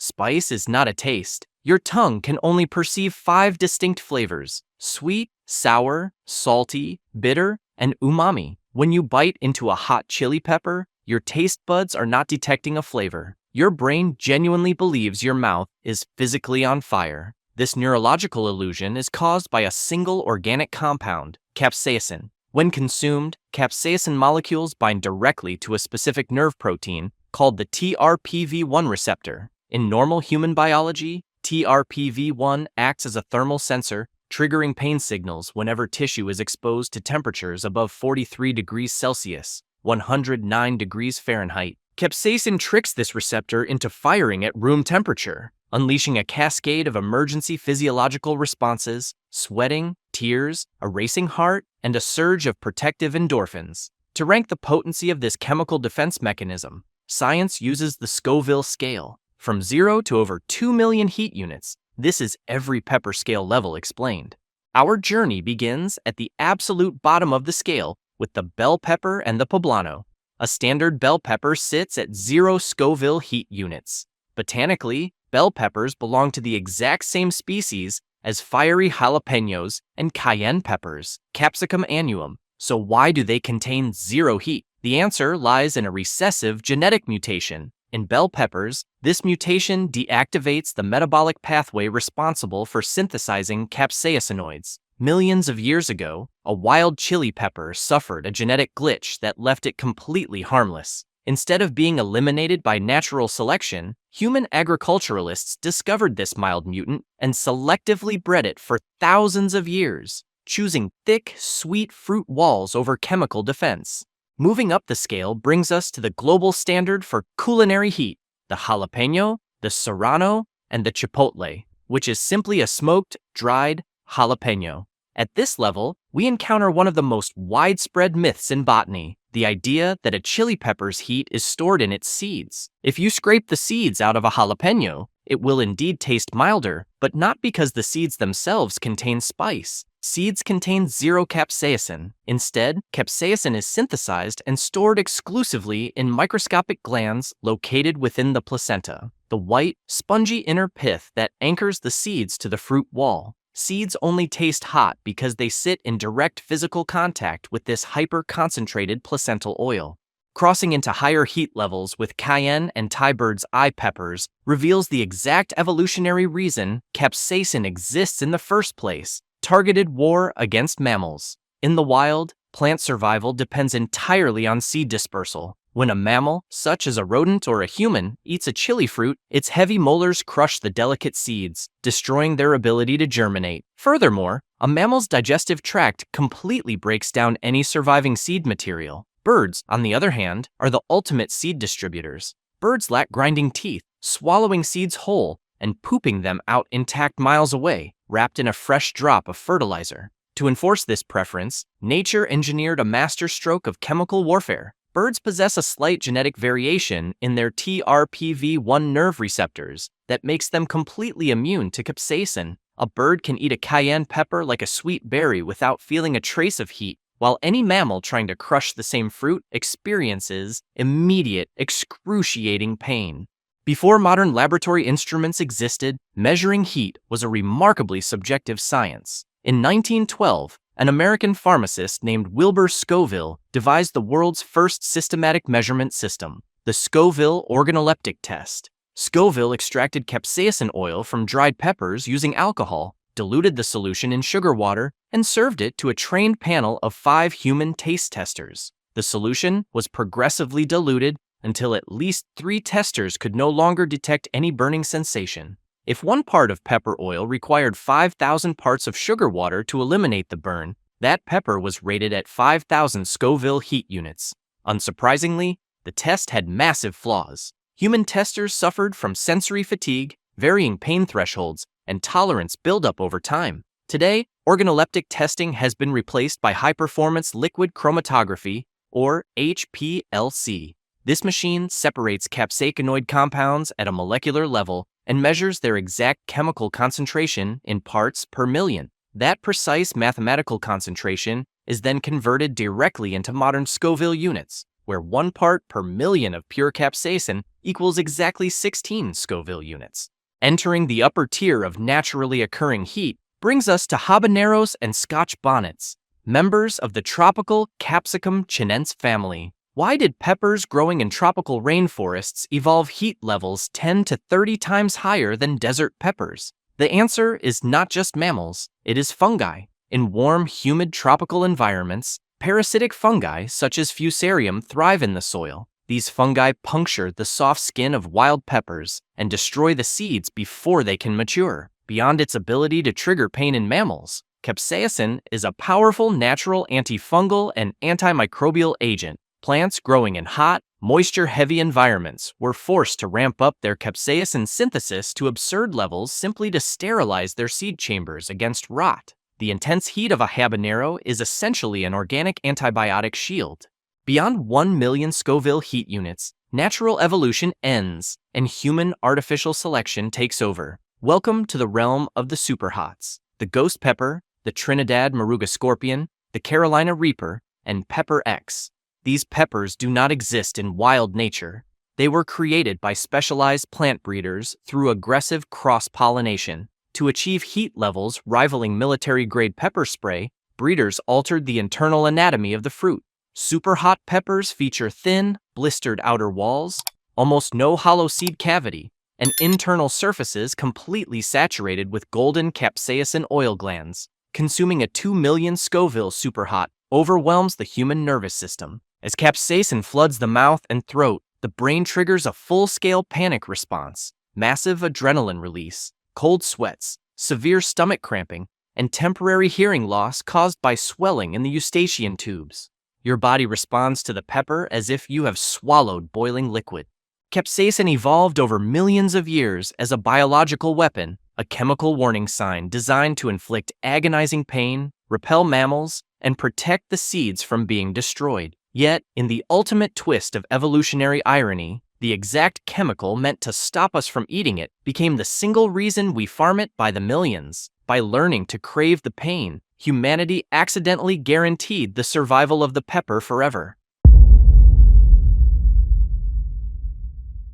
Spice is not a taste. Your tongue can only perceive 5 distinct flavors: sweet, sour, salty, bitter, and umami. When you bite into a hot chili pepper, your taste buds are not detecting a flavor. Your brain genuinely believes your mouth is physically on fire. This neurological illusion is caused by a single organic compound, capsaicin. When consumed, capsaicin molecules bind directly to a specific nerve protein called the TRPV1 receptor. In normal human biology, TRPV1 acts as a thermal sensor, triggering pain signals whenever tissue is exposed to temperatures above 43 degrees Celsius, 109 degrees Fahrenheit. Capsaicin tricks this receptor into firing at room temperature, unleashing a cascade of emergency physiological responses: sweating, tears, a racing heart, and a surge of protective endorphins. To rank the potency of this chemical defense mechanism, science uses the Scoville scale. From 0 to over 2 million heat units, this is every pepper scale level explained. Our journey begins at the absolute bottom of the scale with the bell pepper and the poblano. A standard bell pepper sits at 0 Scoville heat units. Botanically, bell peppers belong to the exact same species as fiery jalapeños and cayenne peppers, Capsicum annuum. So why do they contain 0 heat? The answer lies in a recessive genetic mutation. In bell peppers, this mutation deactivates the metabolic pathway responsible for synthesizing capsaicinoids. Millions of years ago, a wild chili pepper suffered a genetic glitch that left it completely harmless. Instead of being eliminated by natural selection, human agriculturalists discovered this mild mutant and selectively bred it for thousands of years, choosing thick, sweet fruit walls over chemical defense. Moving up the scale brings us to the global standard for culinary heat: the jalapeño, the serrano, and the chipotle, which is simply a smoked, dried jalapeño. At this level, we encounter one of the most widespread myths in botany: the idea that a chili pepper's heat is stored in its seeds. If you scrape the seeds out of a jalapeño, it will indeed taste milder, but not because the seeds themselves contain spice. Seeds contain 0 capsaicin. Instead, capsaicin is synthesized and stored exclusively in microscopic glands located within the placenta, the white, spongy inner pith that anchors the seeds to the fruit wall. Seeds only taste hot because they sit in direct physical contact with this hyper-concentrated placental oil. Crossing into higher heat levels with cayenne and Thai bird's eye peppers reveals the exact evolutionary reason capsaicin exists in the first place: targeted war against mammals. In the wild, plant survival depends entirely on seed dispersal. When a mammal, such as a rodent or a human, eats a chili fruit, its heavy molars crush the delicate seeds, destroying their ability to germinate. Furthermore, a mammal's digestive tract completely breaks down any surviving seed material. Birds, on the other hand, are the ultimate seed distributors. Birds lack grinding teeth, swallowing seeds whole and pooping them out intact miles away, wrapped in a fresh drop of fertilizer. To enforce this preference, nature engineered a masterstroke of chemical warfare. Birds possess a slight genetic variation in their TRPV1 nerve receptors that makes them completely immune to capsaicin. A bird can eat a cayenne pepper like a sweet berry without feeling a trace of heat, while any mammal trying to crush the same fruit experiences immediate, excruciating pain. Before modern laboratory instruments existed, measuring heat was a remarkably subjective science. In 1912, an American pharmacist named Wilbur Scoville devised the world's first systematic measurement system, the Scoville organoleptic test. Scoville extracted capsaicin oil from dried peppers using alcohol, diluted the solution in sugar water, and served it to a trained panel of 5 human taste testers. The solution was progressively diluted until at least 3 testers could no longer detect any burning sensation. If 1 part of pepper oil required 5,000 parts of sugar water to eliminate the burn, that pepper was rated at 5,000 Scoville heat units. Unsurprisingly, the test had massive flaws. Human testers suffered from sensory fatigue, varying pain thresholds, and tolerance buildup over time. Today, organoleptic testing has been replaced by high-performance liquid chromatography, or HPLC. This machine separates capsaicinoid compounds at a molecular level and measures their exact chemical concentration in parts per million. That precise mathematical concentration is then converted directly into modern Scoville units. where 1 part per million of pure capsaicin equals exactly 16 Scoville units. Entering the upper tier of naturally occurring heat brings us to habaneros and Scotch bonnets, members of the tropical Capsicum chinense family. Why did peppers growing in tropical rainforests evolve heat levels 10 to 30 times higher than desert peppers? The answer is not just mammals, it is fungi. In warm, humid tropical environments, parasitic fungi such as Fusarium thrive in the soil. These fungi puncture the soft skin of wild peppers and destroy the seeds before they can mature. Beyond its ability to trigger pain in mammals, capsaicin is a powerful natural antifungal and antimicrobial agent. Plants growing in hot, moisture-heavy environments were forced to ramp up their capsaicin synthesis to absurd levels simply to sterilize their seed chambers against rot. The intense heat of a habanero is essentially an organic antibiotic shield. Beyond 1 million Scoville heat units, natural evolution ends and human artificial selection takes over. Welcome to the realm of the superhots. The ghost pepper, the Trinidad Moruga scorpion, the Carolina reaper, and pepper X. These peppers do not exist in wild nature. They were created by specialized plant breeders through aggressive cross-pollination. To achieve heat levels rivaling military-grade pepper spray, breeders altered the internal anatomy of the fruit. Superhot peppers feature thin, blistered outer walls, almost no hollow seed cavity, and internal surfaces completely saturated with golden capsaicin oil glands. Consuming a 2 million Scoville superhot overwhelms the human nervous system. As capsaicin floods the mouth and throat, the brain triggers a full-scale panic response, massive adrenaline release, cold sweats, severe stomach cramping, and temporary hearing loss caused by swelling in the eustachian tubes. Your body responds to the pepper as if you have swallowed boiling liquid. Capsaicin evolved over millions of years as a biological weapon, a chemical warning sign designed to inflict agonizing pain, repel mammals, and protect the seeds from being destroyed. Yet, in the ultimate twist of evolutionary irony, the exact chemical meant to stop us from eating it became the single reason we farm it by the millions. By learning to crave the pain, humanity accidentally guaranteed the survival of the pepper forever.